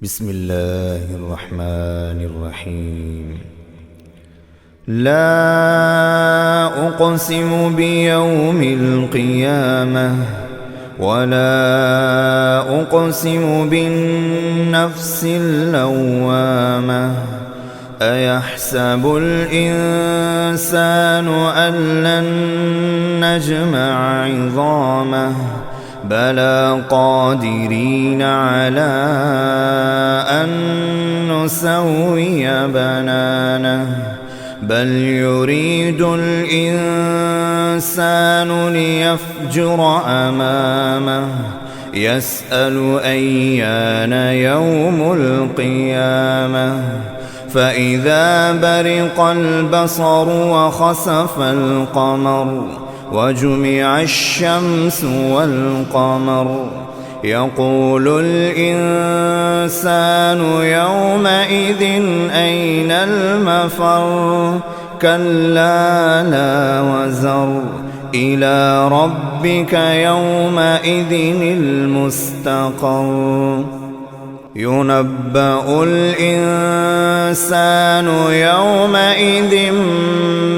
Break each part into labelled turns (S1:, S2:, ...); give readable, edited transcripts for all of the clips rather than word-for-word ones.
S1: بسم الله الرحمن الرحيم. لا أقسم بيوم القيامة ولا أقسم بالنفس اللوامة. أيحسب الإنسان أن لن نجمع عظامه بلى قادرين على أن نسوي بنانه بل يريد الإنسان ليفجر أمامه يسأل أيان يوم القيامة فإذا برق البصر وخسف القمر وجمع الشمس والقمر يقول الإنسان يومئذ أين المفر كلا لا وزر إلى ربك يومئذ المستقر ينبأ الإنسان يومئذ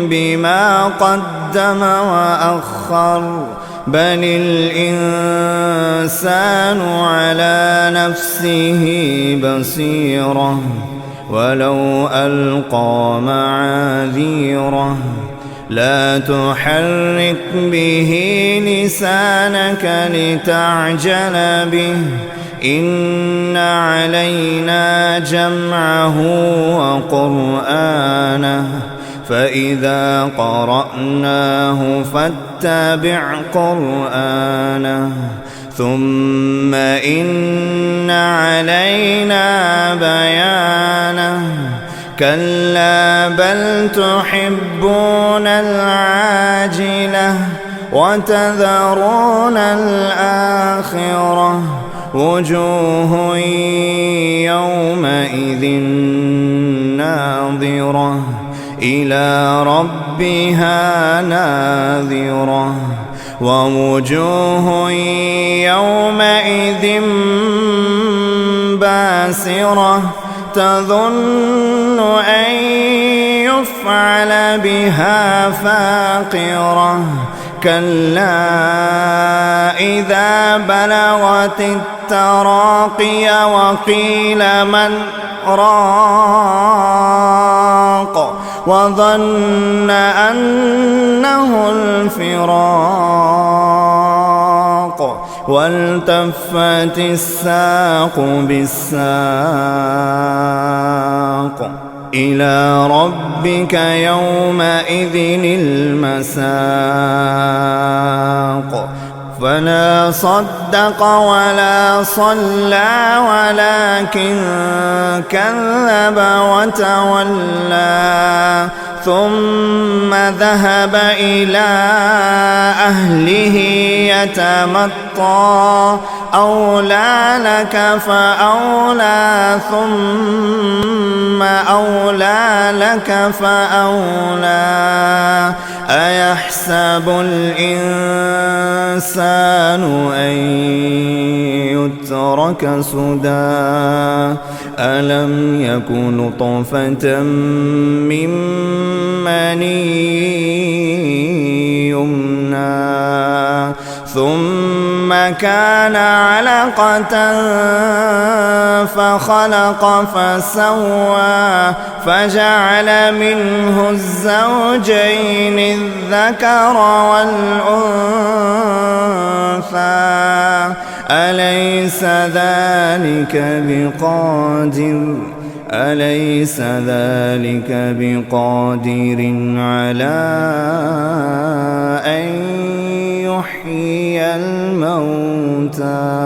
S1: بما قدم وأخر بل الإنسان على نفسه بصيرة ولو ألقى معاذيره لا تحرك به لسانك لتعجل به إن علينا جمعه وقرآنه فإذا قرأناه فاتبع قرآنه ثم إن علينا بيانه كلا بل تحبون العاجلة وتذرون الآخرة وجوه يومئذ ناظرة إلى ربها ناظرة ووجوه يومئذ باسرة تظن أن يفعل بها فاقرة كلا إذا بلغت التراقي وقيل من راق وظن أنه الفراق والتفت الساق بالساق إلى ربك يومئذ المساق فلا صدق ولا صلى ولكن كذب وتولى ثم ذهب إلى أهله يتمطى أولى لك فأولى ثم أولى لك فأولى أيحسب الإنسان أن يترك سدى ألم يكن نطفة من مني يمنى ثم كان علقة فخلق فسوى فجعل منه الزوجين الذكر والأنثى أليس ذلك بقادر على أن يحيي الموتى